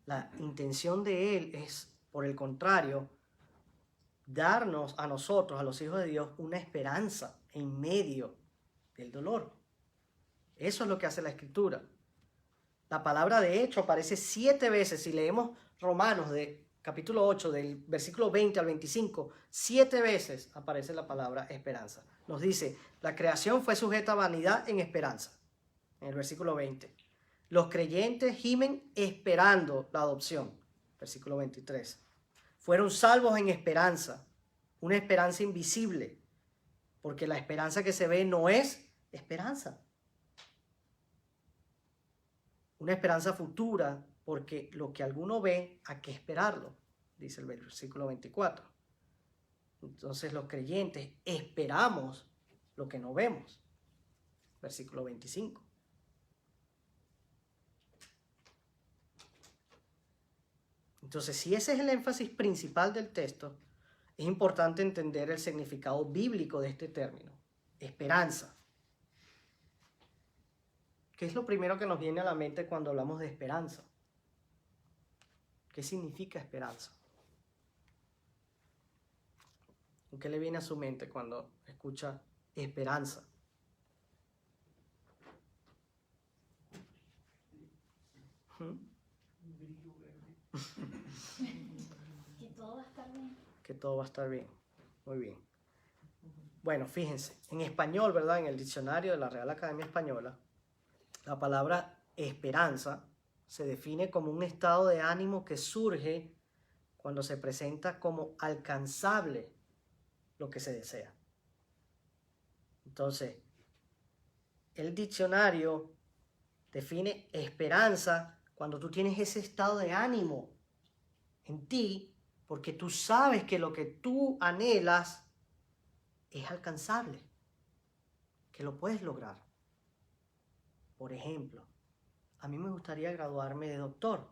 La intención de Él es, por el contrario, darnos a nosotros, a los hijos de Dios, una esperanza en medio del dolor. Eso es lo que hace la Escritura. La palabra de hecho aparece 7 veces. Si leemos Romanos de capítulo 8, del versículo 20 al 25, 7 veces aparece la palabra esperanza. Nos dice, la creación fue sujeta a vanidad en esperanza. En el versículo 20. Los creyentes gimen esperando la adopción. Versículo 23. Fueron salvos en esperanza. Una esperanza invisible. Porque la esperanza que se ve no es esperanza. Una esperanza futura, porque lo que alguno ve, hay que esperarlo, dice el versículo 24. Entonces los creyentes esperamos lo que no vemos. Versículo 25. Entonces, si ese es el énfasis principal del texto, es importante entender el significado bíblico de este término, esperanza. ¿Qué es lo primero que nos viene a la mente cuando hablamos de esperanza? ¿Qué significa esperanza? ¿Qué le viene a su mente cuando escucha esperanza? Un brillo verde. Que todo va a estar bien. Que todo va a estar bien. Muy bien. Bueno, fíjense, en español, ¿verdad? En el diccionario de la Real Academia Española, la palabra esperanza se define como un estado de ánimo que surge cuando se presenta como alcanzable lo que se desea. Entonces, el diccionario define esperanza cuando tú tienes ese estado de ánimo en ti, porque tú sabes que lo que tú anhelas es alcanzable, que lo puedes lograr. Por ejemplo, a mí me gustaría graduarme de doctor.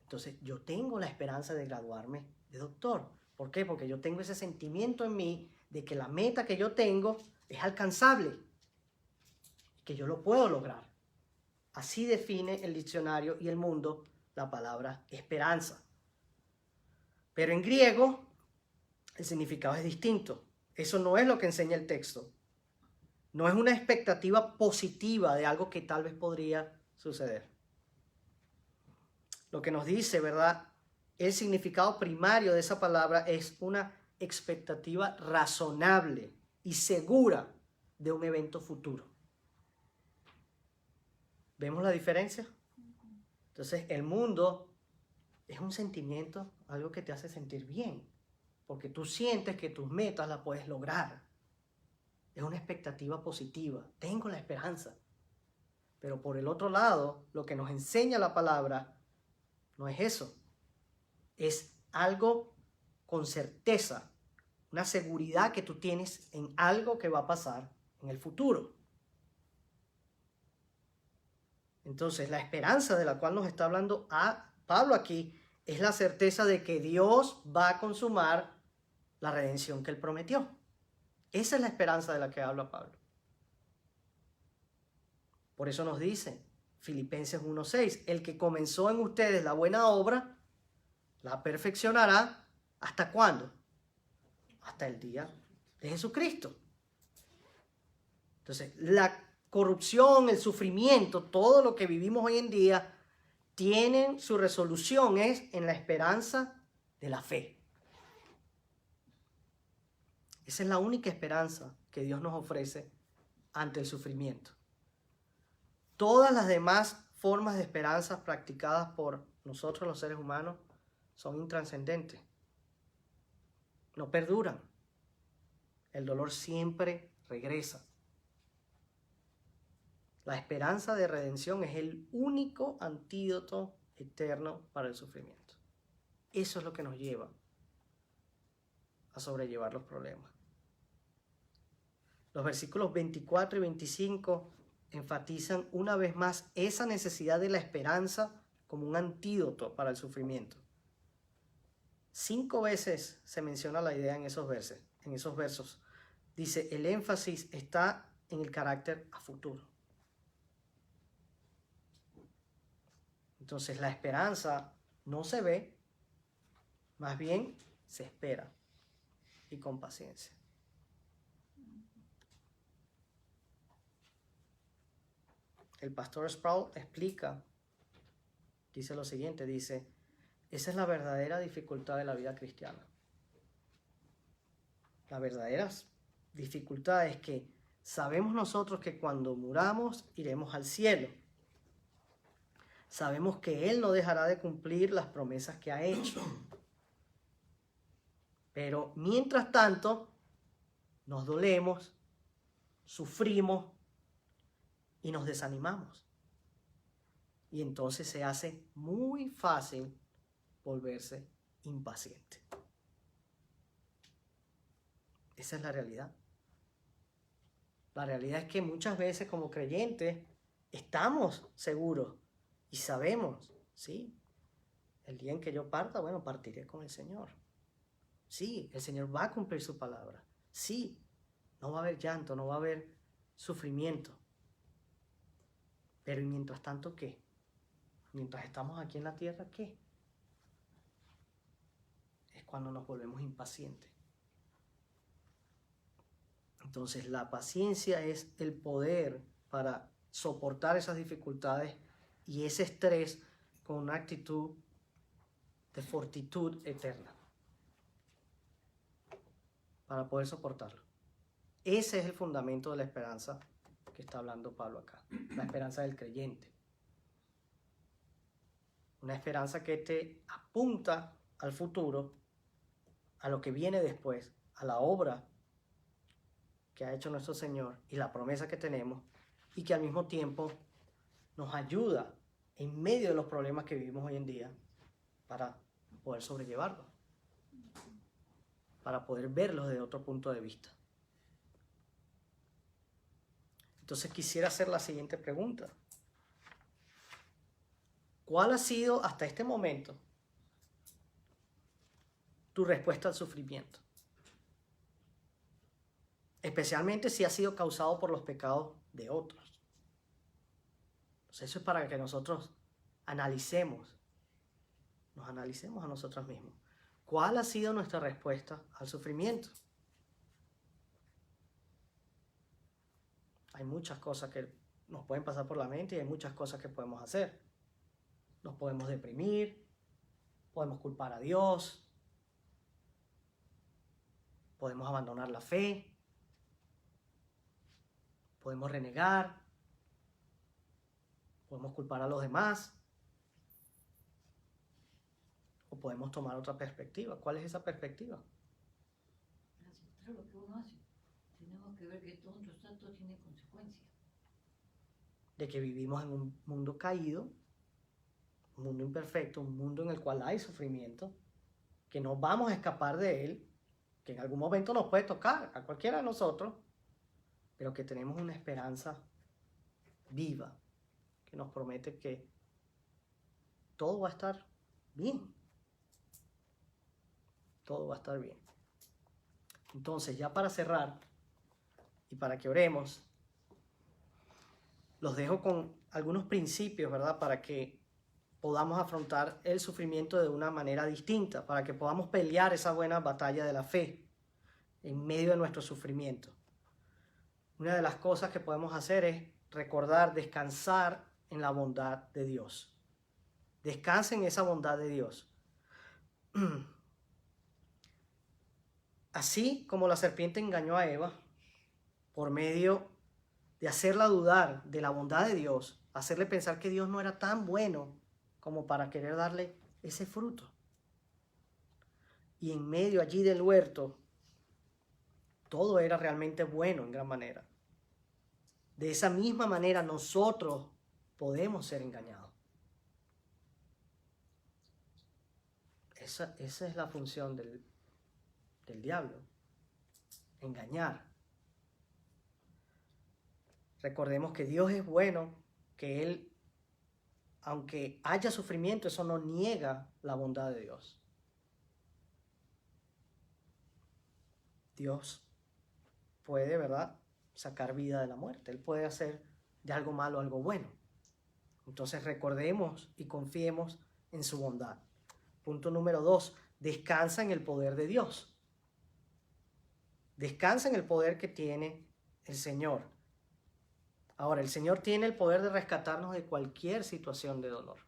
Entonces, yo tengo la esperanza de graduarme de doctor. ¿Por qué? Porque yo tengo ese sentimiento en mí de que la meta que yo tengo es alcanzable, que yo lo puedo lograr. Así define el diccionario y el mundo la palabra esperanza. Pero en griego, el significado es distinto. Eso no es lo que enseña el texto. No es una expectativa positiva de algo que tal vez podría suceder. Lo que nos dice, ¿verdad? El significado primario de esa palabra es una expectativa razonable y segura de un evento futuro. ¿Vemos la diferencia? Entonces, el mundo es un sentimiento, algo que te hace sentir bien, porque tú sientes que tus metas las puedes lograr. Es una expectativa positiva. Tengo la esperanza. Pero por el otro lado, lo que nos enseña la palabra no es eso. Es algo con certeza, una seguridad que tú tienes en algo que va a pasar en el futuro. Entonces, la esperanza de la cual nos está hablando Pablo aquí es la certeza de que Dios va a consumar la redención que Él prometió. Esa es la esperanza de la que habla Pablo. Por eso nos dice Filipenses 1:6, el que comenzó en ustedes la buena obra, la perfeccionará. ¿Hasta cuándo? Hasta el día de Jesucristo. Entonces, la corrupción, el sufrimiento, todo lo que vivimos hoy en día, tienen su resolución es en la esperanza de la fe. Esa es la única esperanza que Dios nos ofrece ante el sufrimiento. Todas las demás formas de esperanza practicadas por nosotros los seres humanos son intrascendentes. No perduran. El dolor siempre regresa. La esperanza de redención es el único antídoto eterno para el sufrimiento. Eso es lo que nos lleva a sobrellevar los problemas. Los versículos 24 y 25 enfatizan una vez más esa necesidad de la esperanza como un antídoto para el sufrimiento. 5 veces se menciona la idea en esos versos. Dice, el énfasis está en el carácter a futuro. Entonces la esperanza no se ve, más bien se espera y con paciencia. El pastor Sproul explica, dice lo siguiente, dice, esa es la verdadera dificultad de la vida cristiana. La verdadera dificultad es que sabemos nosotros que cuando muramos iremos al cielo. Sabemos que Él no dejará de cumplir las promesas que ha hecho. Pero mientras tanto, nos dolemos, sufrimos y nos desanimamos. Y entonces se hace muy fácil volverse impaciente. Esa es la realidad. La realidad es que muchas veces como creyentes estamos seguros y sabemos, sí, el día en que yo parta, bueno, partiré con el Señor. Sí, el Señor va a cumplir su palabra. Sí, no va a haber llanto, no va a haber sufrimiento. Pero ¿y mientras tanto qué? Mientras estamos aquí en la tierra, ¿qué? Es cuando nos volvemos impacientes. Entonces, la paciencia es el poder para soportar esas dificultades y ese estrés con una actitud de fortitud eterna para poder soportarlo. Ese es el fundamento de la esperanza que está hablando Pablo acá, la esperanza del creyente. Una esperanza que te apunta al futuro, a lo que viene después, a la obra que ha hecho nuestro Señor y la promesa que tenemos, y que al mismo tiempo nos ayuda en medio de los problemas que vivimos hoy en día para poder sobrellevarlos, para poder verlos desde otro punto de vista. Entonces quisiera hacer la siguiente pregunta. ¿Cuál ha sido hasta este momento tu respuesta al sufrimiento? Especialmente si ha sido causado por los pecados de otros. Entonces eso es para que nosotros nos analicemos a nosotros mismos. ¿Cuál ha sido nuestra respuesta al sufrimiento? Hay muchas cosas que nos pueden pasar por la mente y hay muchas cosas que podemos hacer. Nos podemos deprimir, podemos culpar a Dios, podemos abandonar la fe, podemos renegar, podemos culpar a los demás, o podemos tomar otra perspectiva. ¿Cuál es esa perspectiva? Aceptar lo que uno hace. Tenemos que ver que todos nuestros actos tienen consecuencias. De que vivimos en un mundo caído, un mundo imperfecto, un mundo en el cual hay sufrimiento, que no vamos a escapar de él, que en algún momento nos puede tocar a cualquiera de nosotros, pero que tenemos una esperanza viva, que nos promete que todo va a estar bien. Todo va a estar bien. Entonces, ya para cerrar y para que oremos, los dejo con algunos principios, ¿verdad? Para que podamos afrontar el sufrimiento de una manera distinta, para que podamos pelear esa buena batalla de la fe en medio de nuestro sufrimiento. Una de las cosas que podemos hacer es recordar, descansar en la bondad de Dios. Descansa en esa bondad de Dios. Así como la serpiente engañó a Eva por medio de hacerla dudar de la bondad de Dios, hacerle pensar que Dios no era tan bueno como para querer darle ese fruto. Y en medio allí del huerto, todo era realmente bueno en gran manera. De esa misma manera nosotros podemos ser engañados. Esa es la función del diablo, engañar. Recordemos que Dios es bueno, que Él, aunque haya sufrimiento, eso no niega la bondad de Dios. Dios puede, ¿verdad?, sacar vida de la muerte. Él puede hacer de algo malo algo bueno. Entonces recordemos y confiemos en su bondad. Punto número 2, descansa en el poder de Dios. Descansa en el poder que tiene el Señor. Ahora, el Señor tiene el poder de rescatarnos de cualquier situación de dolor.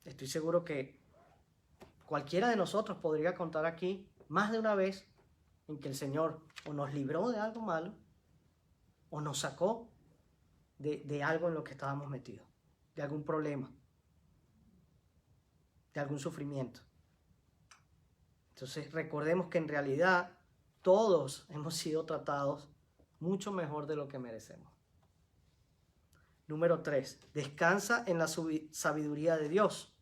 Estoy seguro que cualquiera de nosotros podría contar aquí más de una vez en que el Señor o nos libró de algo malo o nos sacó de algo en lo que estábamos metidos, de algún problema, de algún sufrimiento. Entonces recordemos que en realidad todos hemos sido tratados mucho mejor de lo que merecemos. Número 3, descansa en la sabiduría de Dios.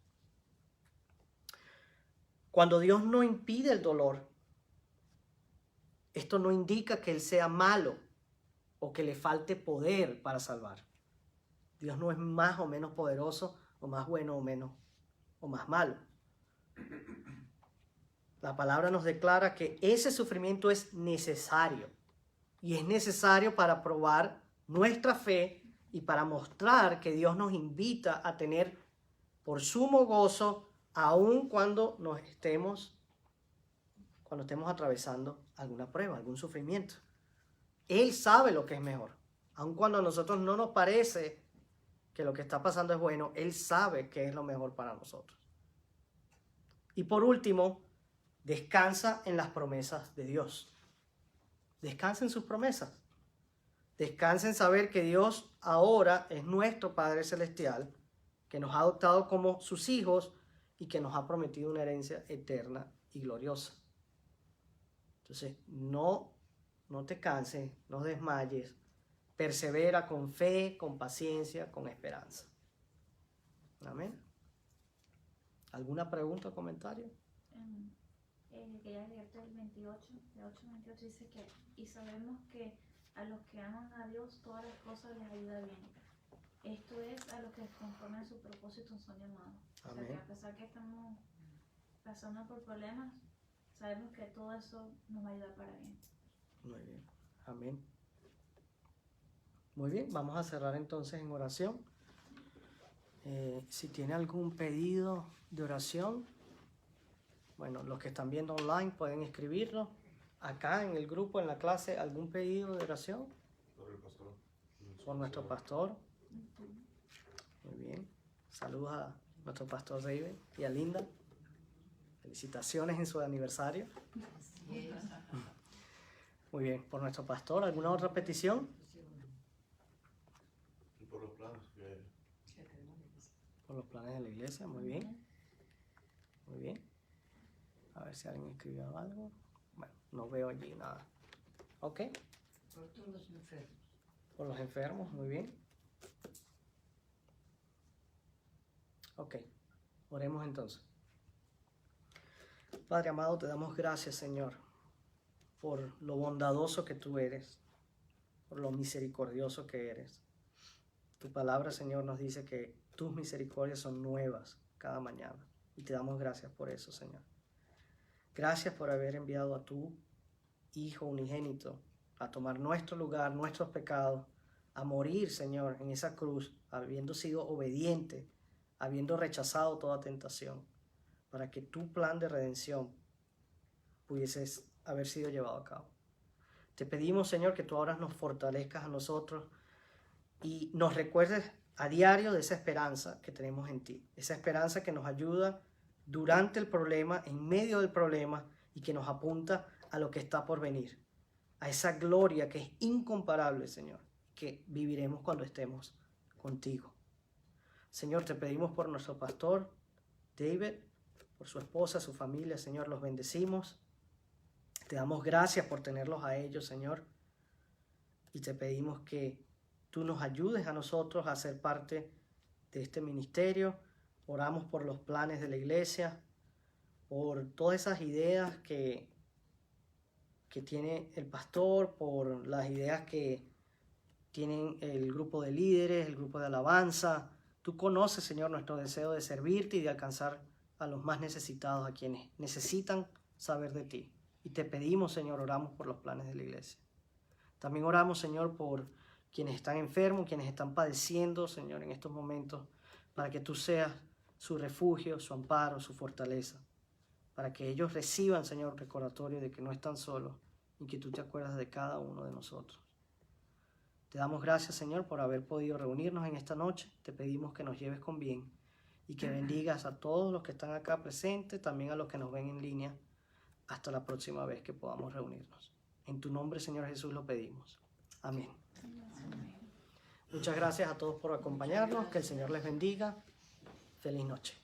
Cuando Dios no impide el dolor, esto no indica que Él sea malo o que le falte poder para salvar. Dios no es más o menos poderoso, o más bueno o más malo. La palabra nos declara que ese sufrimiento es necesario. Y es necesario para probar nuestra fe y para mostrar que Dios nos invita a tener por sumo gozo aun cuando estemos atravesando alguna prueba, algún sufrimiento. Él sabe lo que es mejor. Aun cuando a nosotros no nos parece que lo que está pasando es bueno, Él sabe que es lo mejor para nosotros. Y por último, descansa en las promesas de Dios. Descansa en sus promesas. Descansa en saber que Dios ahora es nuestro Padre Celestial, que nos ha adoptado como sus hijos y que nos ha prometido una herencia eterna y gloriosa. Entonces, no te canses, no desmayes, persevera con fe, con paciencia, con esperanza. Amén. ¿Alguna pregunta o comentario? Quería leerte el 28, de 8 al 28 dice que, y sabemos que a los que aman a Dios todas las cosas les ayuda bien. Esto es a los que conforme a su propósito son llamados. O sea que a pesar que estamos pasando por problemas, sabemos que todo eso nos va a ayudar para bien. Muy bien. Amén. Muy bien, vamos a cerrar entonces en oración. Si tiene algún pedido de oración, bueno, los que están viendo online pueden escribirlo. Acá en el grupo, en la clase, algún pedido de oración. Por el pastor. Por nuestro pastor. Muy bien. Saludos a nuestro pastor David y a Linda. Felicitaciones en su aniversario. Así es. Muy bien. Por nuestro pastor, ¿alguna otra petición? Y por los planes que Por los planes de la iglesia. Muy bien. Muy bien. A ver si alguien escribió algo. Bueno, no veo allí nada. Ok. Por todos los enfermos. Por los enfermos. Muy bien. Ok. Oremos entonces. Padre amado, te damos gracias, Señor, por lo bondadoso que tú eres, por lo misericordioso que eres. Tu palabra, Señor, nos dice que tus misericordias son nuevas cada mañana. Y te damos gracias por eso, Señor. Gracias por haber enviado a tu Hijo unigénito a tomar nuestro lugar, nuestros pecados, a morir, Señor, en esa cruz, habiendo sido obediente, habiendo rechazado toda tentación, para que tu plan de redención pudieses haber sido llevado a cabo. Te pedimos, Señor, que tú ahora nos fortalezcas a nosotros y nos recuerdes a diario de esa esperanza que tenemos en ti, esa esperanza que nos ayuda durante el problema, en medio del problema, y que nos apunta a lo que está por venir, a esa gloria que es incomparable, Señor, que viviremos cuando estemos contigo. Señor, te pedimos por nuestro pastor David, por su esposa, su familia, Señor, los bendecimos. Te damos gracias por tenerlos a ellos, Señor, y te pedimos que tú nos ayudes a nosotros a ser parte de este ministerio. Oramos por los planes de la iglesia, por todas esas ideas que tiene el pastor, por las ideas que tienen el grupo de líderes, el grupo de alabanza. Tú conoces, Señor, nuestro deseo de servirte y de alcanzar a los más necesitados, a quienes necesitan saber de ti. Y te pedimos, Señor, oramos por los planes de la iglesia. También oramos, Señor, por quienes están enfermos, quienes están padeciendo, Señor, en estos momentos, para que tú seas su refugio, su amparo, su fortaleza, para que ellos reciban, Señor, recordatorio de que no están solos y que tú te acuerdas de cada uno de nosotros. Te damos gracias, Señor, por haber podido reunirnos en esta noche. Te pedimos que nos lleves con bien y que bendigas a todos los que están acá presentes, también a los que nos ven en línea, hasta la próxima vez que podamos reunirnos. En tu nombre, Señor Jesús, lo pedimos. Amén. Muchas gracias a todos por acompañarnos. Que el Señor les bendiga. Feliz noche.